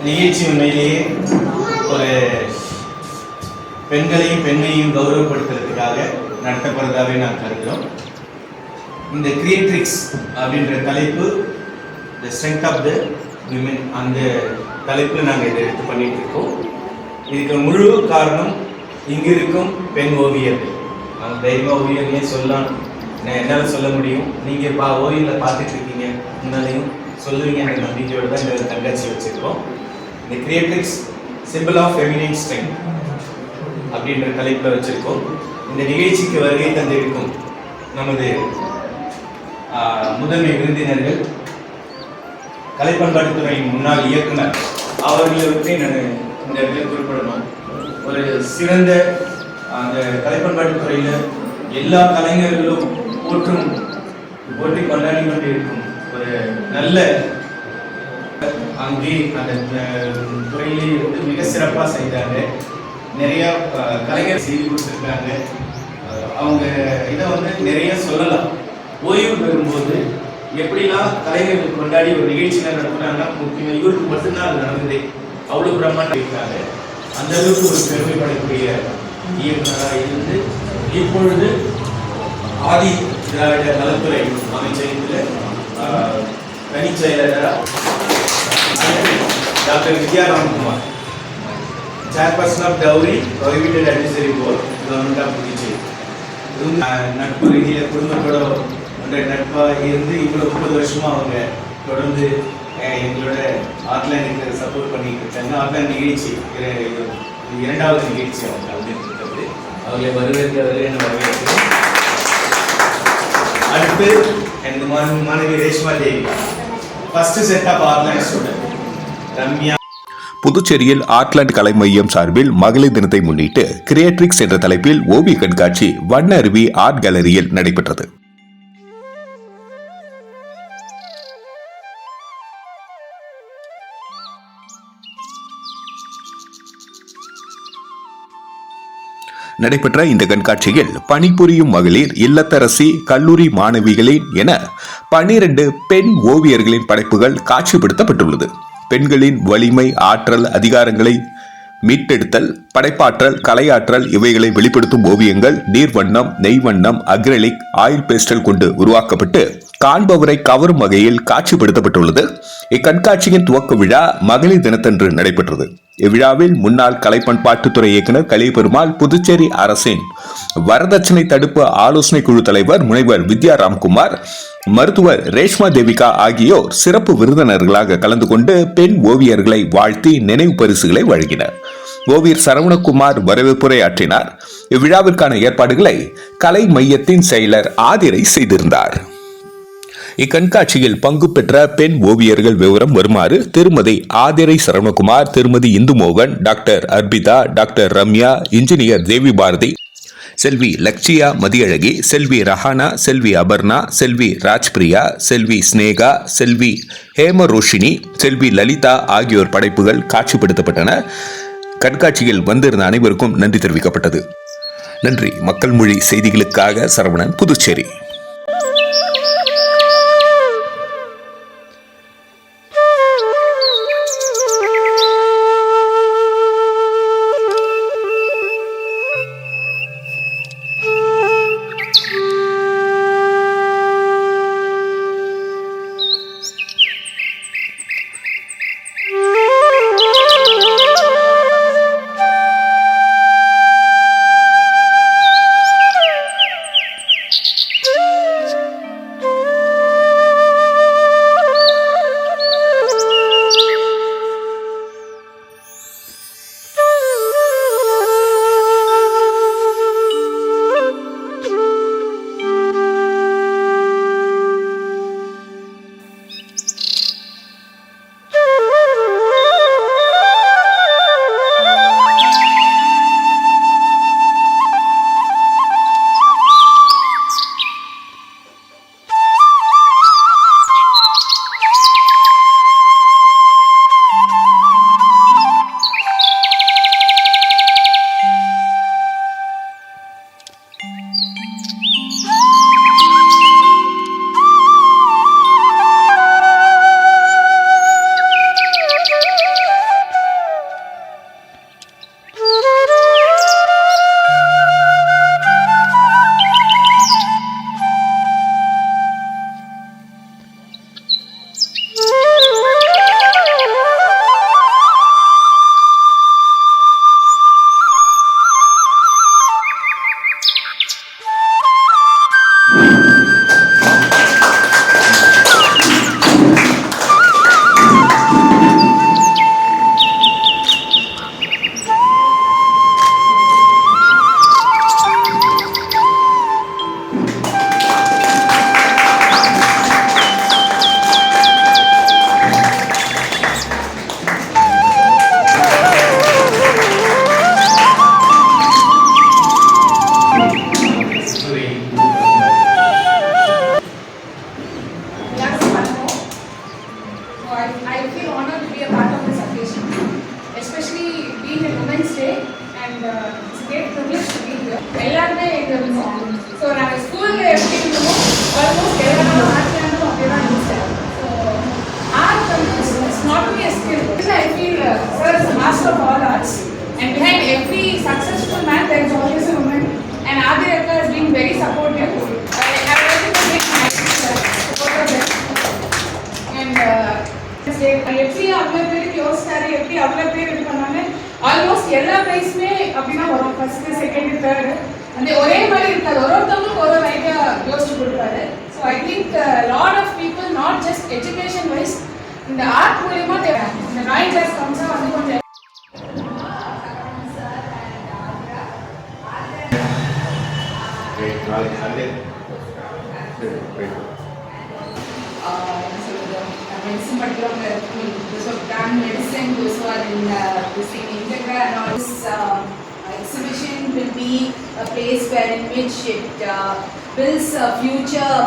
நிகழ்ச்சி உண்மையிலேயே ஒரு பெண்ணையும் கௌரவப்படுத்துறதுக்காக நடத்தப்படுறதாகவே நான் கருதுகிறோம். இந்த கிரியேட்ரிக்ஸ் அப்படின்ற தலைப்பு the strength of the women, அந்த தலைப்பில் நாங்கள் இதை எடுத்து பண்ணிட்டு இருக்கோம். இதுக்கு முழு காரணம் இங்கே இருக்கும் பெண் ஓவியர்கள். நாங்கள் தைரியமாக ஓவியர்களே சொல்லலாம், என்னால் சொல்ல முடியும். நீங்கள் ஓவியங்களை பார்த்துட்டு இருக்கீங்க, முன்னாலையும் சொல்லுவீங்க என்ற நம்பிக்கையோடு தான் இந்த கண்காட்சி வச்சுருக்கோம். இந்த கிரியேட்ரிக்ஸ் சிம்பிள் ஆஃப் ஃபெமினைன் ஸ்ட்ரென்த் அப்படின்ற தலைப்பில் வச்சுருக்கோம். இந்த நிகழ்ச்சிக்கு வருகை தந்திருக்கும் நமது முதன்மை விருந்தினர்கள், கலை பண்பாட்டுத்துறையின் முன்னாள் இயக்குனர் அவர்களை பற்றி நான் இந்த இடத்துல குறிப்பிடணும். ஒரு சிறந்த அந்த கலை பண்பாட்டுத்துறையில் எல்லா கலைஞர்களும் போற்றி கொண்டாடி கொண்டு இருக்கும் ஒரு நல்ல அங்கே அந்த துறையிலே வந்து மிக சிறப்பாக செய்தாங்க. நிறையா கலைஞர் செய்து கொடுத்துருக்காங்க. அவங்க இதை வந்து நிறைய சொல்லலாம். ஓய்வு பெறும்போது எப்படிலாம் கலைஞர்கள் கொண்டாடி ஒரு நிகழ்ச்சியில் நடத்துனாங்கன்னா முக்கியமாக இவருக்கு மட்டும்தான் அது நடந்ததே. அவ்வளோ பிரம்மாண்டம் இருக்காங்க. அந்த அளவுக்கு ஒரு பெருமைப்படக்கூடிய இயக்குநராக இருந்து இப்பொழுது ஆதி திராவிட நலத்துறை அமைச்சகத்தில் தனி செயலராக doctor Vidya Ramkumar, chairperson of dowry prohibited advisory board, government of Puducherry. நட்பு ரீதியில் குடும்பத்தோட நட்பாக இருந்து இவ்வளோ 30 வருஷமாக அவங்க தொடர்ந்து எங்களோட ஆர்ட்லேண்டுக்கு சப்போர்ட் பண்ணிட்டு இருக்காங்க. ஆர்ட்லேண்ட் நிகழ்ச்சி இரண்டாவது நிகழ்ச்சி அவங்க கலந்துருக்கிறது. அவர்களை வரவேற்கிறவர்களே என்ன வரவேற்கிறேன். அடுத்து எனது மாணவி Reshma Devi, first set of Artland student Ramya. புதுச்சேரியில் ஆர்ட்லேண்ட் கலை மையம் சார்பில் மகளிர் தினத்தை முன்னிட்டு கிரியேட்ரிக்ஸ் என்ற தலைப்பில் ஓவிய கண்காட்சி வண்ண அருவி ஆர்ட் கேலரியில் நடைபெற்றது. நடைபெற்ற இந்த கண்காட்சியில் பணிபுரியும் மகளிர், இல்லத்தரசி, கல்லூரி மாணவிகளின் என 12 பெண் ஓவியர்களின் படைப்புகள் காட்சிப்படுத்தப்பட்டுள்ளது. பெண்களின் வலிமை, ஆற்றல், அதிகாரங்களை மீட்டெடுத்தல், படைப்பாற்றல், கலையாற்றல் இவைகளை வெளிப்படுத்தும் ஓவியங்கள் நீர்வண்ணம், நெய்வண்ணம், அக்ரிலிக், ஆயில் பேஸ்டல் கொண்டு உருவாக்கப்பட்டு காண்பவரை கவரும் வகையில் காட்சிப்படுத்தப்பட்டுள்ளது. இக்கண்காட்சியின் துவக்க விழா மகளிர் தினத்தன்று நடைபெற்றது. இவ்விழாவில் முன்னாள் கலை பண்பாட்டுத்துறை இயக்குனர் கலியபெருமாள், புதுச்சேரி அரசின் வரதட்சணை தடுப்பு ஆலோசனை குழு தலைவர் முனைவர் வித்யா ராம்குமார், மருத்துவர் ரேஷ்மா தேவிகா ஆகியோர் சிறப்பு விருந்தினர்களாக கலந்து கொண்டு பெண் ஓவியர்களை வாழ்த்தி நினைவு பரிசுகளை வழங்கினர். ஓவியர் சரவணகுமார் வரவேற்புரை ஆற்றினார். இவ்விழாவிற்கான ஏற்பாடுகளை கலை மையத்தின் செயலர் ஆதிரை செய்திருந்தார். இக்கண்காட்சியில் பங்கு பெற்ற பெண் ஓவியர்கள் விவரம் வருமாறு: திருமதி ஆதிரை சரவணகுமார், திருமதி Indumohan, doctor Arpita, doctor Ramya, engineer Devi Bharathi, செல்வி லக்ஷியா மதியழகி, செல்வி ரஹானா, செல்வி அபர்ணா, செல்வி ராஜ்பிரியா, செல்வி ஸ்னேகா, செல்வி ஹேமரோஷினி, செல்வி லலிதா ஆகியோர் படைப்புகள் காட்சிப்படுத்தப்பட்டன. கண்காட்சியில் வந்திருந்த அனைவருக்கும் நன்றி தெரிவிக்கப்பட்டது. நன்றி. மக்கள் மொழி செய்திகளுக்காக Saravanan, Puducherry. and it's a great privilege to be here. எல்லாருமே இங்க இருந்தோம். ஸோ நாங்கள் ஸ்கூலில் எப்படி இருந்தோமோ ஆல்மோஸ்ட் எல்லாரும் ஆர்ட்ல இருந்தோம் அப்படி தான் இருந்துச்சு. ஸோ ஆர்ட் வந்து it's not only a skill. I feel sir is a master of all arts, and behind every successful man there is always a woman, and Adi Akka has been very supportive. I would like to thank my support of them. And எப்படி அவ்வளோ பேருக்கு யோசிச்சாரு, எப்படி அவ்வளோ பேர் இது பண்ணாங்க, almost எல்லா ப்ரைஸுமே அப்படின்னா வரும். ஃபர்ஸ்ட் செகண்ட் தேர்டு அந்த ஒரே மாதிரி இருக்காது, ஒருத்தவங்களுக்கு ஒரு ஐடியா யோசிச்சு கொடுப்பாரு. So I think lot of people not just education wise இந்த ஆர்ட் மூலியமா இந்த டிராயிங் கிளாஸ் கம்ஸாக வந்து கொஞ்சம் medicine particular those who have done medicine, those who are in this in Integra and all. This exhibition will be a place where in which it builds future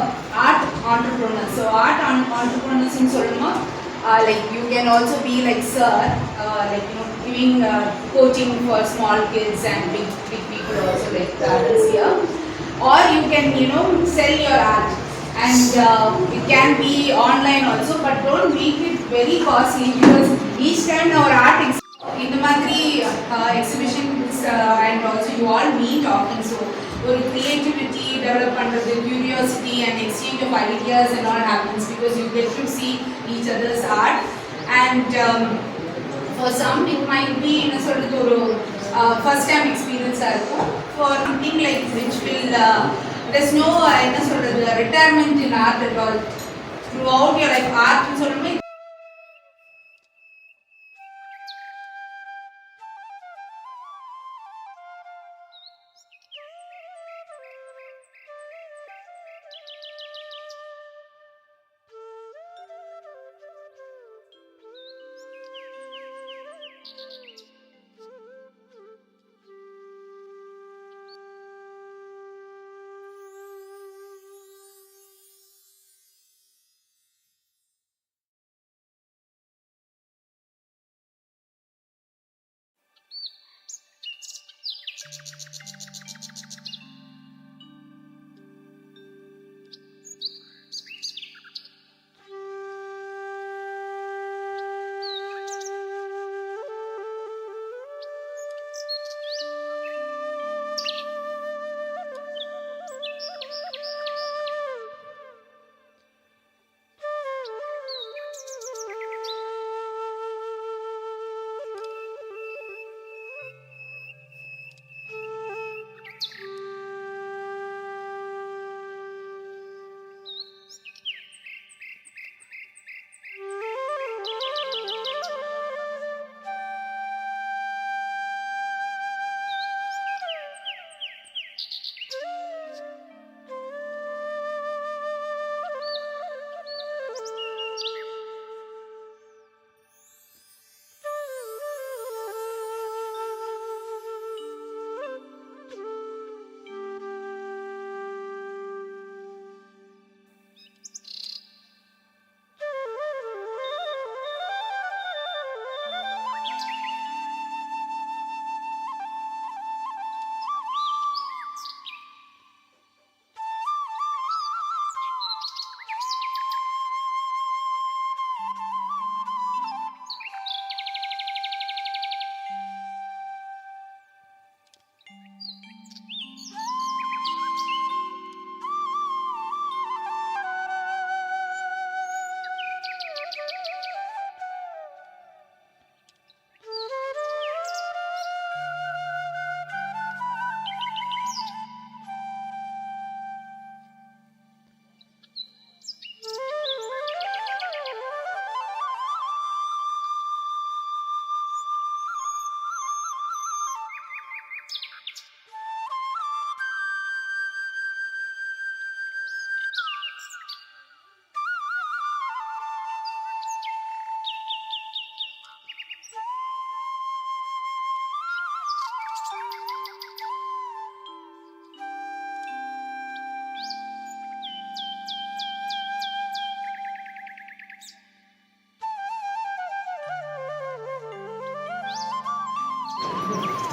art entrepreneurs. So art entrepreneurs in Solomon, like you can also be like sir, like giving coaching for small kids and big people also like the others here, or you can sell your art. And it can be online also, but don't make it very costly because each time our art in the Madri exhibitions and also you all meet often, so creativity develop under the curiosity and exchange of ideas and all happens because you get to see each other's art. And for some it might be in a sort of first time experience for something like which will there's no retirement in art at all. Throughout your life, art and sort of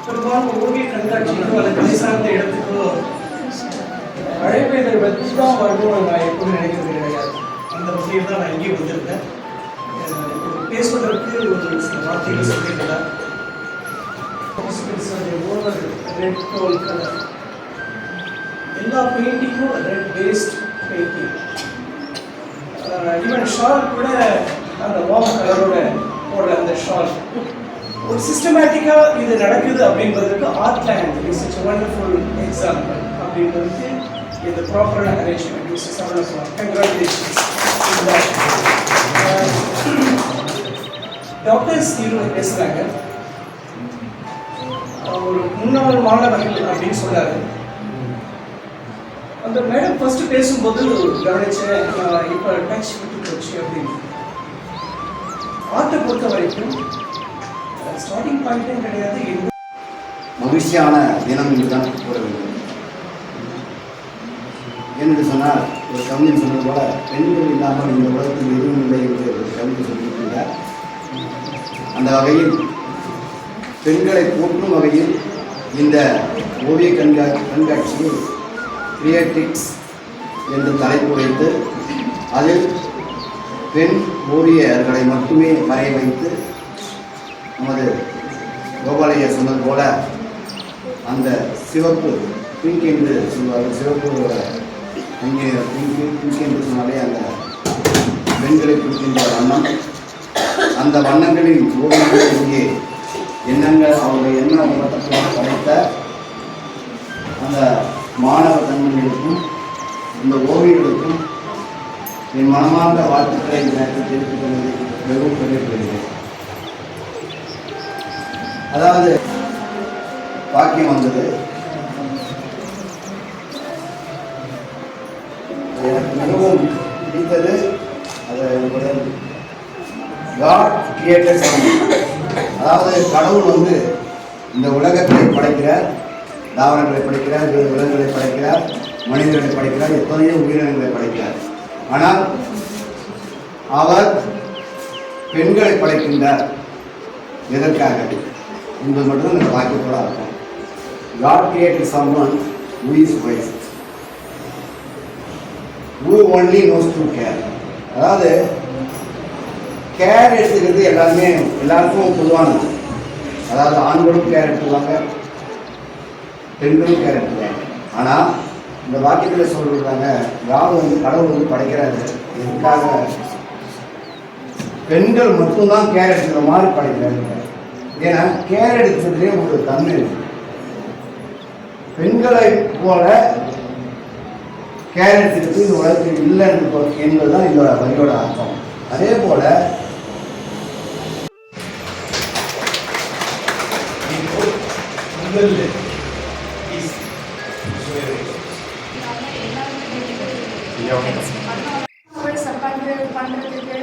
பெரும்பாலும் ஓவிய கண்காட்சிக்கோ அல்லது கலை சார்ந்த இடத்துக்கோ அழைப்பதை வச்சு தான் வரணும் நான் எப்போதும் நினைக்கிறது கிடையாது. அந்த வகையில் தான் நான் இங்கே வந்திருக்கேன். பேசுவதற்கு ஒரு சில வார்த்தைகள் சொல்லியிருந்தேன். ரெட் டோன் கலர், எல்லா பெயிண்டிங்கும் red based painting. Even shawl கூட அந்த வார்ம் கலரோட போடுற அந்த ஷால் ஒரு சிஸ்டமேட்டிக்காக இது நடக்குது அப்படின்றதுக்கு ஆர்ட்லேண்ட் இஸ் இட்ஸ் வண்டர்ஃபுல் எக்ஸாம்பிள் அப்படின்றதுக்கு இந்த ப்ராப்பரான அரேஞ்ச்மெண்ட் இஸ் சொல்லலாம். கங்க்ராச்சுலேஷன்ஸ். டாக்டர்ஸ் இருவர் பேசுகிறாங்க. ஒரு முன்னாள் மாணவர்கள் அப்படின்னு சொன்னார். அந்த மேடம் ஃபர்ஸ்ட் பேசும்போது கவனிச்சேன், இப்போ டச் விட்டு போச்சு அப்படின்னு. ஆர்ட்டை பொறுத்த வரைக்கும் ஸ்டார்டிங் பாயிண்ட்டும் கிடையாது. மகிழ்ச்சியான தினம் என்று தான் கூற வேண்டும். ஏனென்று சொன்னால் ஒரு கவிஞன் சொன்னது போல பெண்கள் இல்லாமல் இந்த உலகத்தில் எதுவும் இல்லை என்று ஒரு கவிஞர் சொல்லியிருக்கிறார். அந்த வகையில் பெண்களை போற்றும் வகையில் இந்த ஓவிய கண்காட்சியை கிரியேட்டிக்ஸ் என்று தலைப்பு வைத்து அதில் பெண் ஓவியர்களை மட்டுமே வரைய வைத்து நமது கோபாலையா சொன்னது போல அந்த சிவப்பு பிங்க் என்று சொல்வார்கள். சிவப்பு அங்கே பிங்க் என்று சொன்னாலே அந்த பெண்களை குறிக்கின்ற வண்ணம், அந்த வண்ணங்களின் ஓவியங்கள் இங்கே எண்ணங்கள் அவருடைய எண்ண ஓட்டத்துடன் படைத்த அந்த மாணவ தன்மைகளுக்கும் இந்த ஓவியர்களுக்கும் என் மனமார்ந்த வாழ்த்துக்களை இந்த நேரத்தில் தெரிவித்துக் கொள்வதை மிகவும் பெருமைப்படுகிறேன். அதாவது பாக்கியம் வந்தது. எனக்கு மிகவும் பிடித்தது அது காட் கிரியேட்டட் சமூகம். அதாவது கடவுள் இந்த உலகத்தை படைக்கிறார், தாவரங்களை படைக்கிறார், விலங்குகளை படைக்கிறார், மனிதர்களை படைக்கிறார், எத்தனையோ உயிரினங்களை படைக்கிறார். ஆனால் அவர் பெண்களை படைக்கின்றார். எதற்காக என்பது மட்டும் இந்த வாக்கியத்தோட அர்த்தம். God created someone who is wise, who only knows to care. அதாவது கேர் எடுத்துக்கிறது எல்லாருக்கும் பொதுவானது. அதாவது ஆண்களும் கேர் எடுத்துவாங்க, பெண்களும் கேர் எடுத்துவாங்க. ஆனால் இந்த வாக்கியத்தில் சொல்லிருக்காங்க, கடவுள் படைக்கிறாரு. எதுக்காக? பெண்கள் மட்டும்தான் கேர் எடுத்துக்கிற மாதிரி படைக்கிறாங்க. ஏன்னா கேர் எடுக்கிறதுலே ஒரு தன்மை இருக்கு. பெண்களை போல கேர் எடுத்துக்கிறது இந்த உலகத்தில் இல்லை என்பதுதான் இந்த வரியோட அர்த்தம். அதே போல பண்ணுறதுக்கு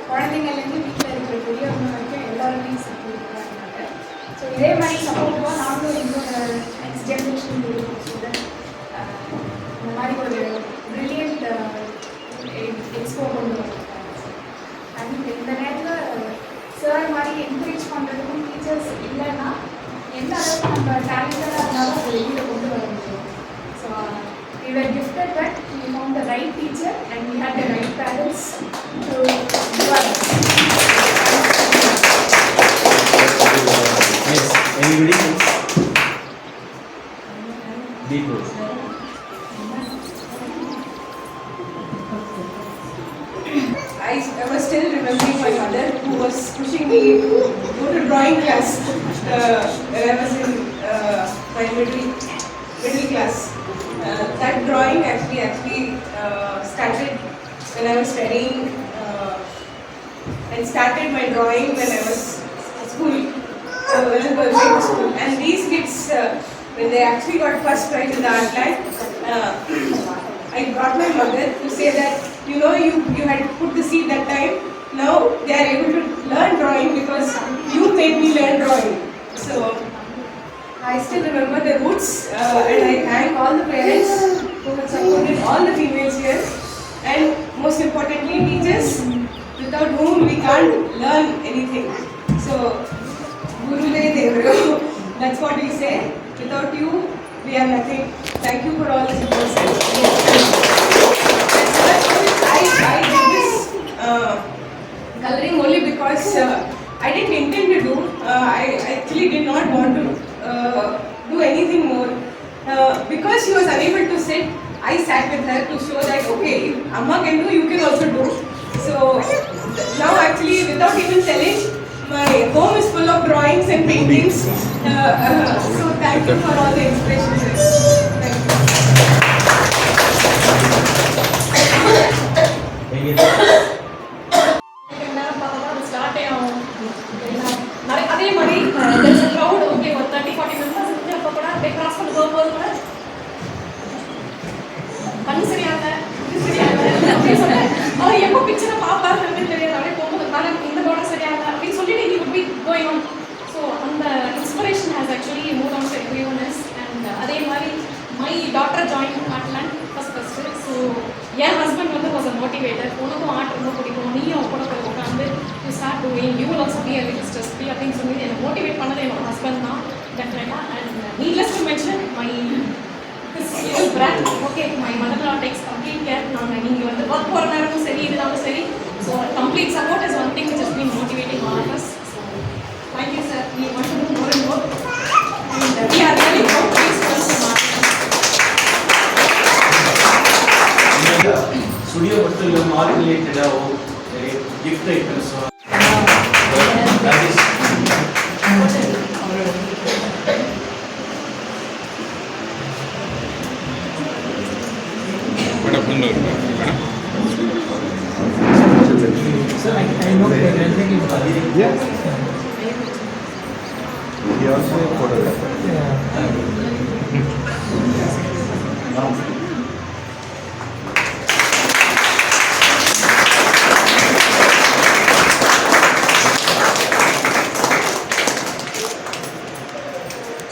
குழந்தைங்கள்லேருந்து வீட்டில் இருக்கிற பெரியவங்க வரைக்கும் எல்லாருமே சப்போர்ட் பண்ணுறாங்க. ஸோ இதே மாதிரி சப்போர்ட்டிவாக நாங்களும் எங்களோட நெக்ஸ்ட் ஜென்ரேஷன் ஸ்டூடெண்ட் இந்த மாதிரி ஒரு ப்ரில்லியன்ட் எக்ஸ்போ கொண்டு வந்திருக்காங்க. அண்ட் இந்த நேரத்தில் சார் மாதிரி என்கரேஜ் பண்ணுறதுக்கும் டீச்சர்ஸ் இல்லைன்னா எந்த அளவுக்கு நம்ம டேலண்டடாக இருந்தாலும் அதை வெளியில் கொண்டு வர முடியும். So we were gifted that we found the right teacher and we had the right parents to do our best. Yes, anybody else? Deepu. I was still remembering my mother who was pushing me to go to drawing class when I was in my middle class. That drawing actually started when I was studying and started my drawing when I was in school, when I was going to school. And these kids, when they actually got first prize in the Artland, I brought my mother to say that, you know, you had put the seed that time. Now they are able to learn drawing because you made me learn drawing. So I still remember the roots, and I thank all the parents who have supported all the females here, and most importantly teachers, without whom we can't learn anything. So Guruve Devaru, That's what we say. Without you, we are nothing. Thank you for all the support. I did this coloring only because I didn't intend to do. I actually did not want to do anything more. Because she was unable to sit, I sat with her to show that okay, if Amma can do, you can also do. So now actually, without even telling, my home is full of drawings and paintings. So thank you for all the inspirations. Thank you. அதே மாதிரி there's a crowd, okay, ஒரு 30-40 members இருந்து அப்போ கூட அப்படியே cross பண்ணி போகும்போது கூட கண்ணு சரியாங்க இது சரியாங்க அப்படின்னு சொல்லிட்டு அவர் எப்போ பிக்சரை பார்ப்பாரு அப்படின்னு தெரியாது. அப்படியே போகும்போது மேடம் இந்த படம் சரியாங்க அப்படின்னு சொல்லிட்டு he would be going on. So அந்த inspiration has actually move on to everyone and அதே மாதிரி my daughter join Artland first. So என் ஹஸ்பண்ட் வந்து வாஸ் அ மோட்டிவேட்டர். உனக்கும் ஆர்ட் ரொம்ப பிடிக்கும், நீயும் கூட போய் உட்காந்து you start doing, you will also be a registers be அப்படின்னு சொல்லி என்னை மோட்டிவேட் பண்ணது என்னோட ஹஸ்பண்ட் தான் டெஃபினட்டாக. And needless to mention my little brat, okay, my mother-in-law takes complete care. நீங்கள் வந்து ஒர்க் போகிற நேரமும் சரி இதனாலும் சரி. So complete support is one thing which has been motivating all of us. So thank you sir, we want to do more and more and we are really proud to be students of art. Studio மட்டும் இல்லை, art ரிலேட்டடாகவோ gift ஐட்டம்ஸோ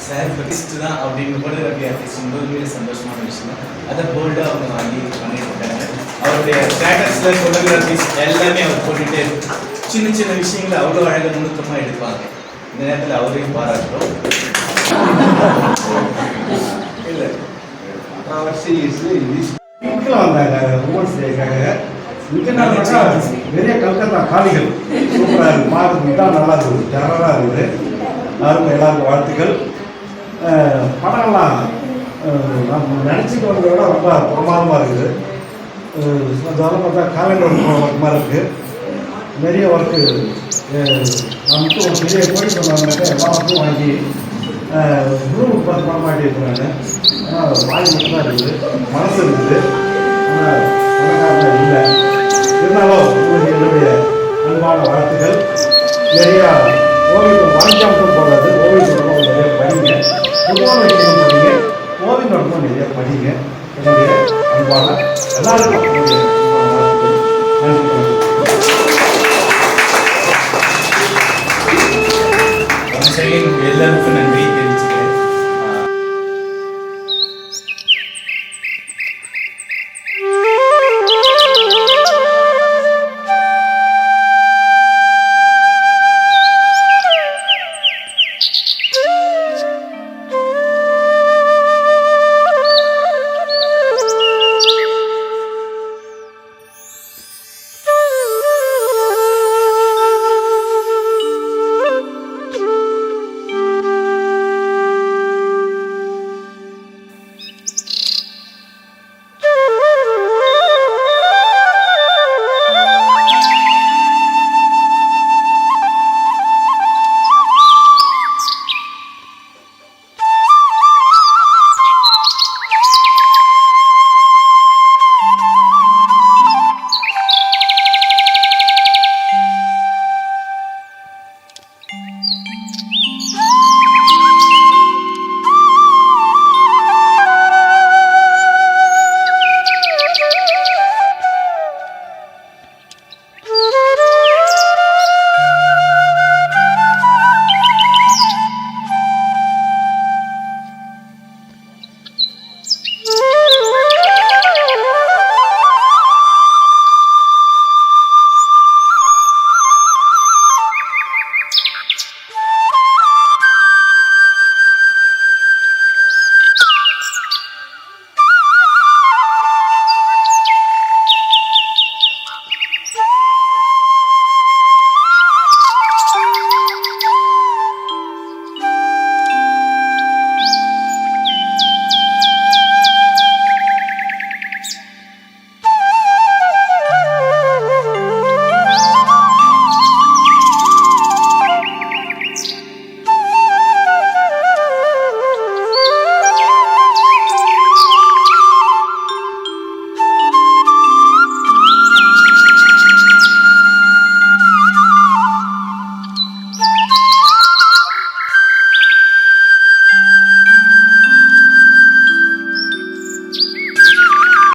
sir best தான் அப்படின்னு கூட Ravi artist ரொம்பவே சந்தோஷமான விஷயம். அதை போல்டாக அவங்க வாங்கி பண்ணிட்டு இருக்காங்க. அவருடைய ஸ்டேட்டஸில் ஃபோட்டோகிராஃபிஸ் எல்லாமே அவர் போட்டுட்டு சின்ன சின்ன விஷயங்களை அவ்வளோ அழகாக நுணுக்கமாக எடுப்பாங்க. இந்த நேரத்தில் அவரையும் பாராட்டுறோம். இல்லை வந்தாங்க உமன்ஸ் டேக்காக. இங்கே நிறைய கல்கத்தா காளிகள் சூப்பராக இருக்குது, பார்க்கறதுக்கு தான் நல்லா இருக்குது, டெரராக இருக்குது. யாருக்கும் எல்லாருக்கும் வாழ்த்துக்கள். படம்லாம் நம்ம நினச்சிட்டு வந்ததை விட ரொம்ப பிரமாதமாக இருக்குது. அதனால பார்த்தா காலண்டர் ஒர்க் மாதிரி இருக்குது, நிறைய ஒர்க்கு. நமக்கு ஒரு பெரிய போயிட்டு வந்தாங்கன்னாக்கா எல்லா ஒர்க்கும் வாங்கி குரூப் பார்த்து பண்ண மாட்டேங்கிறாங்க. ஆனால் வாங்கி மட்டும் தான் இருக்குது, மனசு இருக்குது, ஆனால் பணக்காரன் இல்லை. இருந்தாலும் உங்களுக்கு என்னுடைய அன்பான வாழ்த்துக்கள். நிறையா ஓவியம் வாங்கிக்காமல் போடாது, ஓவியம் நிறைய படிங்க, பொதுவான விஷயம் படிங்க, ஓவியம் நடக்கும் நிறைய படிங்க. என்னுடைய அன்பான எல்லாருக்கும் என்னுடைய அன்பான வாழ்த்துக்கள். நன்றி. எல்லாருக்கும் நன்றி.